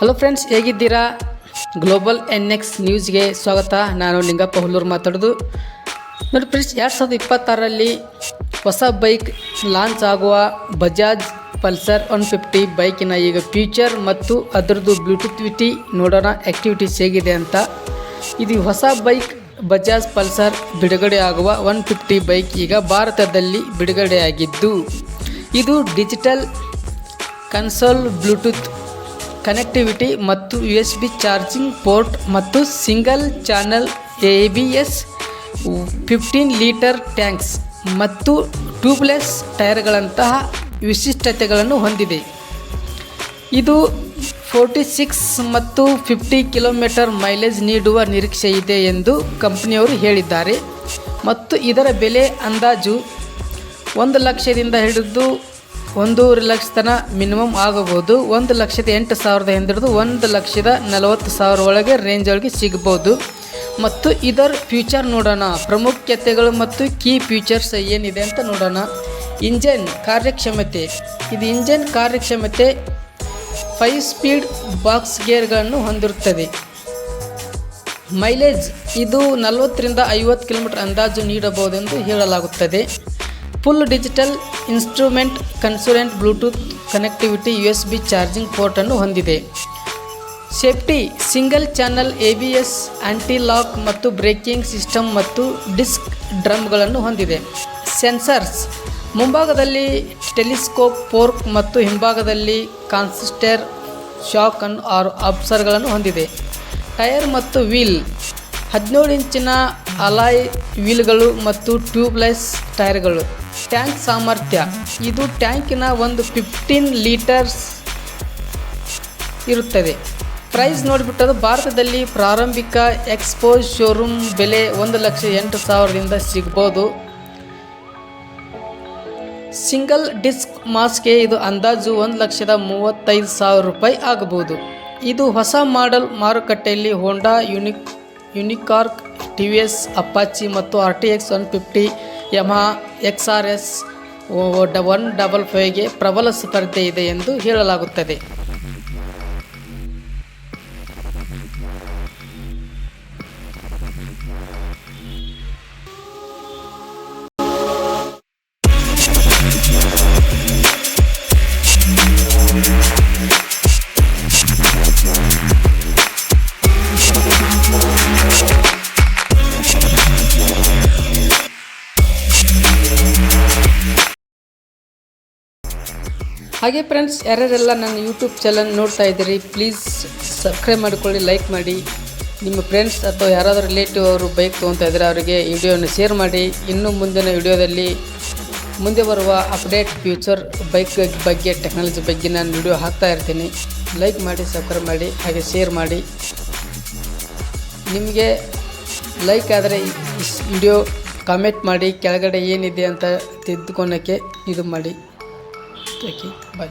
Hello friends, ಹೇಗಿದ್ದೀರಾ? Global NX ನ್ಯೂಸ್ಗೆ ಸ್ವಾಗತ. ನಾನು ಲಿಂಗಪ್ಪ ಹುಲ್ಲೂರು ಮಾತಾಡೋದು. ನೋಡಿ ಫ್ರೆಂಡ್ಸ್, 2026ರಲ್ಲಿ ಹೊಸ ಬೈಕ್ ಲಾಂಚ್ ಆಗುವ ಬಜಾಜ್ ಪಲ್ಸರ್ 150 ಬೈಕಿನ ಈಗ ಫ್ಯೂಚರ್ ಮತ್ತು ಅದರದ್ದು ಬ್ಲೂಟೂತ್ವಿಟಿ ನೋಡೋಣ, ಆ್ಯಕ್ಟಿವಿಟೀಸ್ ಹೇಗಿದೆ ಅಂತ. ಇದು ಹೊಸ ಬೈಕ್ ಬಜಾಜ್ ಪಲ್ಸರ್ ಬಿಡುಗಡೆ ಆಗುವ 150 ಬೈಕ್ ಈಗ ಭಾರತದಲ್ಲಿ ಬಿಡುಗಡೆಯಾಗಿದ್ದು, ಇದು ಡಿಜಿಟಲ್ ಕನ್ಸೋಲ್, ಬ್ಲೂಟೂತ್ ಕನೆಕ್ಟಿವಿಟಿ ಮತ್ತು USB ಚಾರ್ಜಿಂಗ್ ಪೋರ್ಟ್ ಮತ್ತು single channel ABS, 15 litre tanks ಮತ್ತು ಟ್ಯೂಬ್ಲೆಸ್ ಟೈರ್ಗಳಂತಹ ವಿಶಿಷ್ಟತೆಗಳನ್ನು ಹೊಂದಿದೆ. ಇದು 46 ಮತ್ತು 50 ಕಿಲೋಮೀಟರ್ ಮೈಲೇಜ್ ನೀಡುವ ನಿರೀಕ್ಷೆ ಇದೆ ಎಂದು ಕಂಪನಿಯವರು ಹೇಳಿದ್ದಾರೆ. ಮತ್ತು ಇದರ ಬೆಲೆ ಅಂದಾಜು 1 ಲಕ್ಷದಿಂದ ಹಿಡಿದು 1.5 ಲಕ್ಷ ತನಕ ಮಿನಿಮಮ್ ಆಗಬಹುದು. 1,08,000 ಹಿಡಿದು 1,40,000 ಒಳಗೆ ರೇಂಜ್ ಒಳಗೆ ಸಿಗ್ಬೋದು. ಮತ್ತು ಇದರ ಫ್ಯೂಚರ್ ನೋಡೋಣ, ಪ್ರಾಮುಖ್ಯತೆಗಳು ಮತ್ತು ಕೀ ಫ್ಯೂಚರ್ಸ್ ಏನಿದೆ ಅಂತ ನೋಡೋಣ. ಇಂಜನ್ ಕಾರ್ಯಕ್ಷಮತೆ, ಇದು ಇಂಜನ್ ಕಾರ್ಯಕ್ಷಮತೆ 5 ಸ್ಪೀಡ್ ಬಾಕ್ಸ್ ಗೇರ್ಗಳನ್ನು ಹೊಂದಿರುತ್ತದೆ. ಮೈಲೇಜ್ ಇದು 40ರಿಂದ 50 ಕಿಲೋಮೀಟರ್ ಅಂದಾಜು ನೀಡಬಹುದೆಂದು ಹೇಳಲಾಗುತ್ತದೆ. Full digital instrument console, Bluetooth connectivity, USB charging ಪೋರ್ಟನ್ನು ಹೊಂದಿದೆ. Safety, single channel ABS, anti lock ಮತ್ತು ಬ್ರೇಕಿಂಗ್ ಸಿಸ್ಟಮ್ ಮತ್ತು ಡಿಸ್ಕ್ ಡ್ರಮ್ಗಳನ್ನು ಹೊಂದಿದೆ. ಸೆನ್ಸರ್ಸ್, ಮುಂಭಾಗದಲ್ಲಿ ಟೆಲಿಸ್ಕೋಪ್ ಫೋರ್ಕ್ ಮತ್ತು ಹಿಂಭಾಗದಲ್ಲಿ ಕಾನ್ಸಿಸ್ಟರ್ ಶಾಕ್ ಅಬ್ಸರ್ಗಳನ್ನು ಹೊಂದಿದೆ. ಟೈರ್ ಮತ್ತು ವೀಲ್, 17 ಇಂಚಿನ ಅಲಾಯ್ ವೀಲ್ಗಳು ಮತ್ತು ಟ್ಯೂಬ್ಲೆಸ್ ಟೈರ್ಗಳು. ಟ್ಯಾಂಕ್ ಸಾಮರ್ಥ್ಯ, ಇದು ಟ್ಯಾಂಕಿನ ಒಂದು 15 ಲೀಟರ್ಸ್ ಇರುತ್ತದೆ. ಪ್ರೈಸ್ ನೋಡಿಬಿಟ್ಟದು, ಭಾರತದಲ್ಲಿ ಪ್ರಾರಂಭಿಕ ಎಕ್ಸ್ಪೋಸ್ ಶೋರೂಮ್ ಬೆಲೆ 1,08,000ದಿಂದ ಸಿಗ್ಬೋದು. ಸಿಂಗಲ್ ಡಿಸ್ಕ್ ಮಾಸ್ಗೆ ಇದು ಅಂದಾಜು 1,35,000 ರೂಪಾಯಿ ಆಗಬಹುದು. ಇದು ಹೊಸ ಮಾಡೆಲ್ ಮಾರುಕಟ್ಟೆಯಲ್ಲಿ ಹೋಂಡಾ ಯುನಿಕಾರ್ನ್, TVS ಅಪಾಚಿ ಮತ್ತು RTX 150, ಯಮಹಾ XRS 155ಗೆ ಪ್ರಬಲ ಸ್ಪರ್ಧೆ ಇದೆ ಎಂದು ಹೇಳಲಾಗುತ್ತದೆ. ಹಾಗೆ ಫ್ರೆಂಡ್ಸ್, ಯಾರ್ಯಾರೆಲ್ಲ ನನ್ನ ಯೂಟ್ಯೂಬ್ ಚಾನಲ್ ನೋಡ್ತಾ ಇದ್ದೀರಿ, ಪ್ಲೀಸ್ ಸಬ್ಸ್ಕ್ರೈಬ್ ಮಾಡಿಕೊಳ್ಳಿ, ಲೈಕ್ ಮಾಡಿ. ನಿಮ್ಮ ಫ್ರೆಂಡ್ಸ್ ಅಥವಾ ಯಾರಾದರೂ ರಿಲೇಟಿವ್ ಅವರು ಬೈಕ್ ತೊಗೊತಾ ಇದ್ದರೆ ಅವರಿಗೆ ಈ ವಿಡಿಯೋನ ಶೇರ್ ಮಾಡಿ. ಇನ್ನು ಮುಂದಿನ ವಿಡಿಯೋದಲ್ಲಿ ಮುಂದೆ ಬರುವ ಅಪ್ಡೇಟ್ ಫ್ಯೂಚರ್ ಬೈಕ್ ಬಗ್ಗೆ, ಟೆಕ್ನಾಲಜಿ ಬಗ್ಗೆ ನಾನು ವಿಡಿಯೋ ಹಾಕ್ತಾ ಇರ್ತೀನಿ. ಲೈಕ್ ಮಾಡಿ, ಸಬ್ಸ್ಕ್ರೈಬ್ ಮಾಡಿ, ಹಾಗೆ ಶೇರ್ ಮಾಡಿ. ನಿಮಗೆ ಲೈಕ್ ಆದರೆ ಈ ವಿಡಿಯೋ ಕಾಮೆಂಟ್ ಮಾಡಿ, ಕೆಳಗಡೆ ಏನಿದೆ ಅಂತ ತಿದ್ದುಕೊಳ್ಳೋಕ್ಕೆ ಇದು ಮಾಡಿ. ಓಕೆ, ಬಾಯ್.